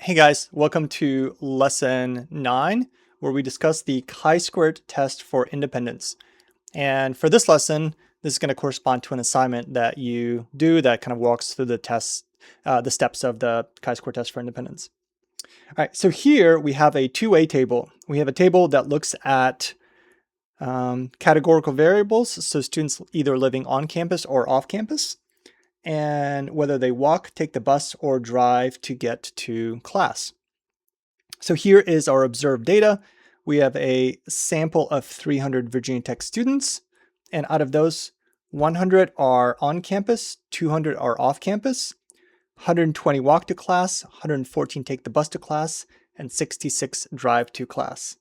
Hey guys, welcome to lesson 9, where we discuss the chi-squared test for independence. And for this lesson, this is going to correspond to an assignment that you do that kind of walks through the steps of the chi-squared test for independence. All right, so here we have a two-way table. We have a table that looks at categorical variables, so students either living on campus or off campus, and whether they walk, take the bus, or drive to get to class. So here is our observed data. We have a sample of 300 Virginia Tech students, and out of those, 100 are on campus, 200 are off campus, 120 walk to class, 114 take the bus to class, and 66 drive to class.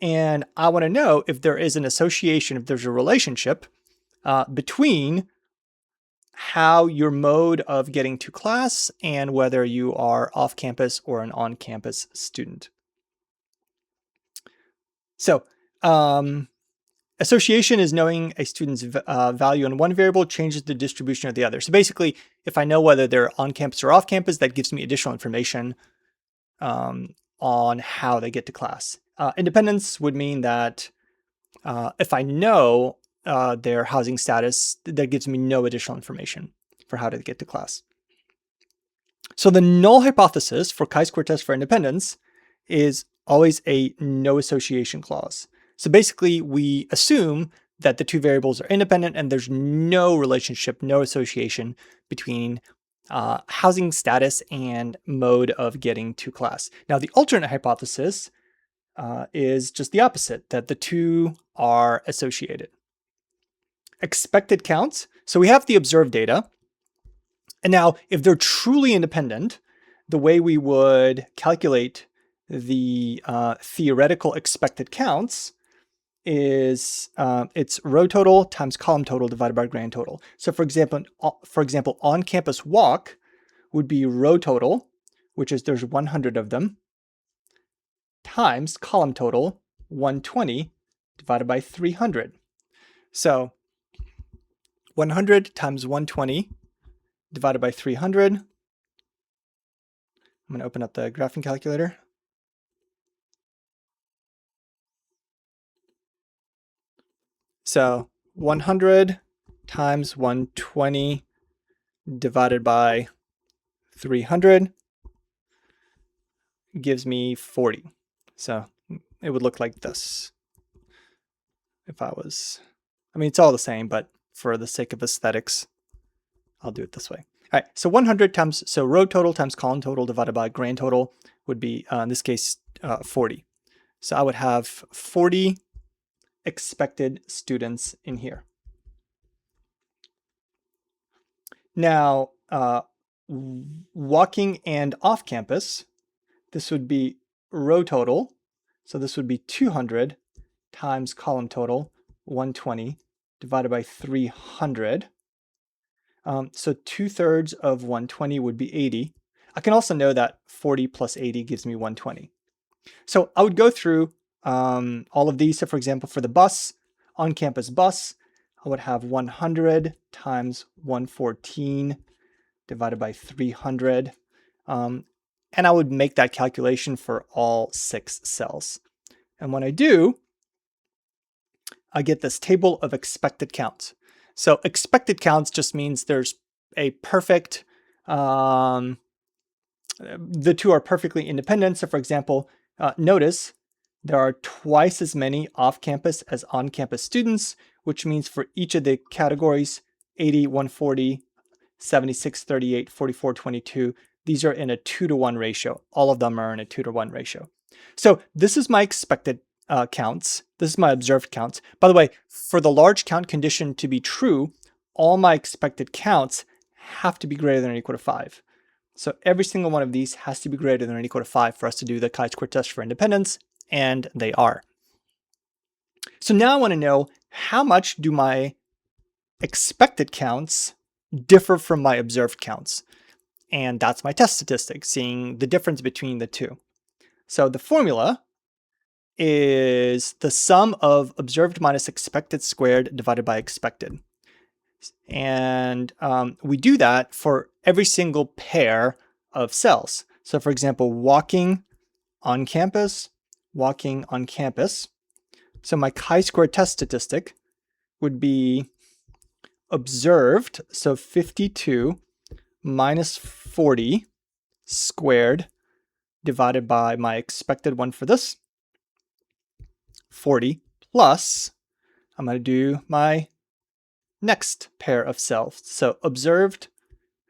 And I want to know if there is an association, if there's a relationship between how your mode of getting to class and whether you are off campus or an on-campus student. So association is knowing a student's value on one variable changes the distribution of the other. So basically, if I know whether they're on campus or off campus, that gives me additional information on how they get to class. Independence would mean that if I know their housing status, that gives me no additional information for how to get to class. So the null hypothesis for chi-square test for independence is always a no association clause. So basically, we assume that the two variables are independent and there's no relationship, no association between housing status and mode of getting to class. Now, the alternate hypothesis is just the opposite, that the two are associated. Expected counts. So we have the observed data. And now, if they're truly independent, the way we would calculate the theoretical expected counts is it's row total times column total divided by grand total. So for example, on-campus walk would be row total, which is there's 100 of them, times column total, 120, divided by 300. So 100 times 120 divided by 300. I'm going to open up the graphing calculator. So 100 times 120 divided by 300 gives me 40. So it would look like this if I was, it's all the same, but for the sake of aesthetics, I'll do it this way. All right, so 100 times, so row total times column total divided by grand total would be, in this case, 40. So I would have 40 expected students in here. Now, walking and off campus, this would be row total. So this would be 200 times column total, 120, divided by 300. So 2/3 of 120 would be 80. I can also know that 40 plus 80 gives me 120. So I would go through all of these. So for example, for the bus, on-campus bus, I would have 100 times 114 divided by 300. And I would make that calculation for all 6 cells. And when I do, I get this table of expected counts. So expected counts just means there's a perfect, the two are perfectly independent. So for example, notice there are twice as many off-campus as on-campus students, which means for each of the categories, 80, 140, 76, 38, 44, 22, these are in a 2-to-1 ratio. All of them are in a 2-to-1 ratio. So this is my expected counts. This is my observed counts. By the way, for the large count condition to be true, all my expected counts have to be greater than or equal to 5. So every single one of these has to be greater than or equal to 5 for us to do the chi-square test for independence, and they are. So now I want to know, how much do my expected counts differ from my observed counts? And that's my test statistic, seeing the difference between the two. So the formula is the sum of observed minus expected squared divided by expected. And we do that for every single pair of cells. So for example, walking on campus. So my chi-square test statistic would be observed, so 52 minus 40 squared divided by my expected one for this, 40, plus, I'm going to do my next pair of cells. So observed,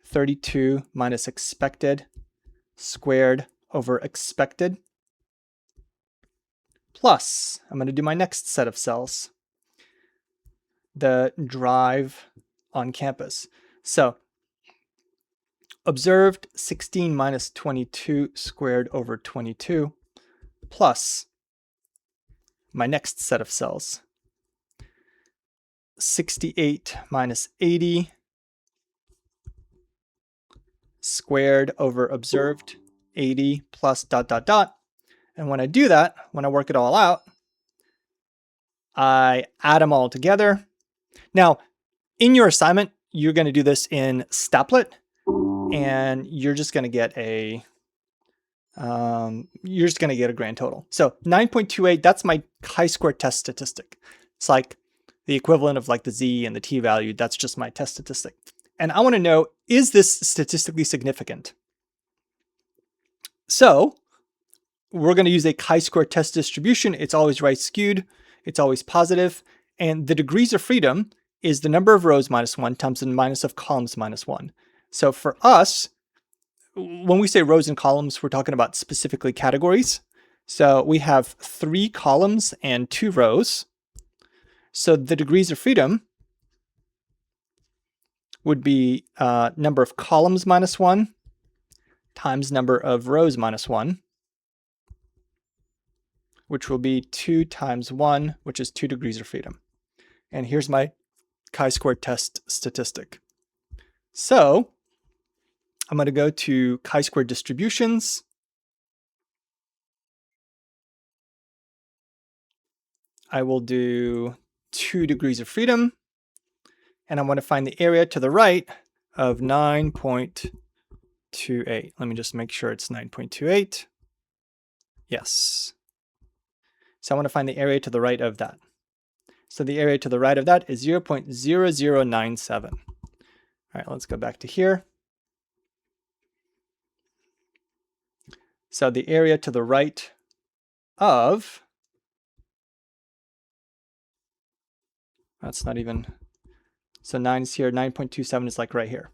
32 minus expected squared over expected, plus, I'm going to do my next set of cells, the drive on campus. So observed 16 minus 22 squared over 22, plus my next set of cells, 68 minus 80 squared over observed, 80 plus ... And when I do that, when I work it all out, I add them all together. Now, in your assignment, you're going to do this in Staplet, and you're just going to get a grand total. So 9.28, that's my chi-square test statistic. It's like the equivalent of like the z and the t-value. That's just my test statistic. And I want to know, is this statistically significant? So we're going to use a chi-square test distribution. It's always right skewed. It's always positive. And the degrees of freedom is the number of rows minus 1 times the minus of columns minus 1. So for us, when we say rows and columns, we're talking about specifically categories. So we have 3 columns and 2 rows. So the degrees of freedom would be number of columns minus 1 times number of rows minus 1, which will be 2 times 1, which is 2 degrees of freedom. And here's my chi-square test statistic. So I'm going to go to chi-square distributions. I will do 2 degrees of freedom, and I want to find the area to the right of 9.28. Let me just make sure it's 9.28. Yes. So I want to find the area to the right of that. So the area to the right of that is 0.0097. All right, let's go back to here. So the area to the right of, that's not even, so 9 is here, 9.27 is like right here.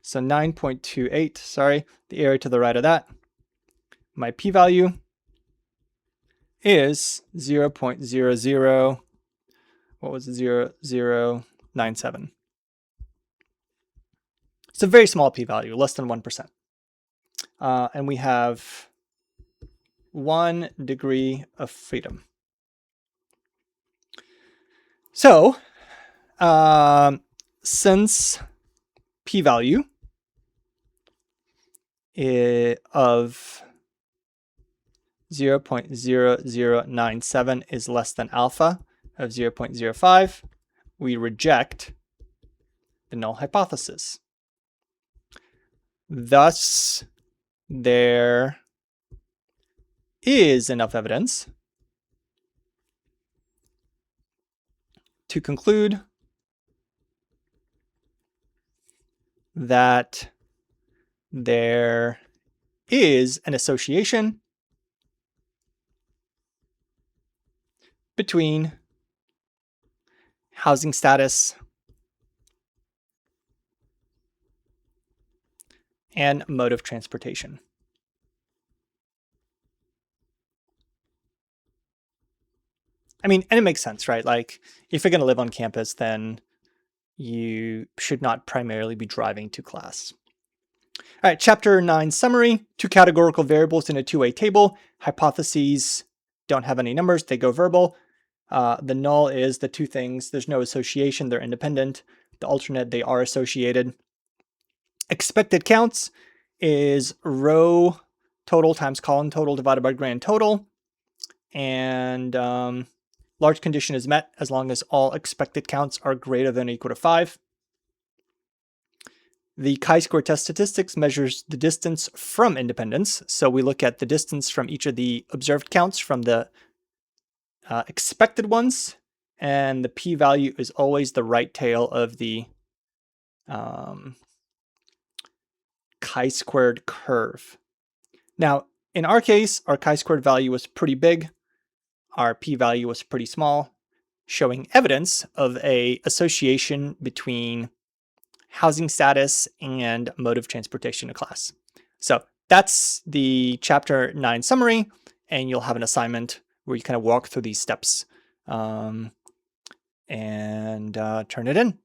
So 9.28, sorry, the area to the right of that, my p-value is 0.00, what was it, 0.0097. It's a very small p-value, less than 1%. And we have 1 degree of freedom. So, since p-value of 0.0097 is less than alpha of 0.05, we reject the null hypothesis. Thus, there is enough evidence to conclude that there is an association between housing status and mode of transportation. I mean, and it makes sense, right? Like, if you're going to live on campus, then you should not primarily be driving to class. All right, chapter 9 summary, 2 categorical variables in a two-way table. Hypotheses don't have any numbers, they go verbal. The null is the 2 things. There's no association, they're independent. The alternate, they are associated. Expected counts is row total times column total divided by grand total. And large condition is met as long as all expected counts are greater than or equal to 5. The chi-square test statistics measures the distance from independence. So we look at the distance from each of the observed counts from the expected ones, and the p-value is always the right tail of the chi-squared curve. Now, in our case, our chi-squared value was pretty big. Our p-value was pretty small, showing evidence of an association between housing status and mode of transportation to class. So that's the chapter 9 summary, and you'll have an assignment where you kind of walk through these steps and turn it in.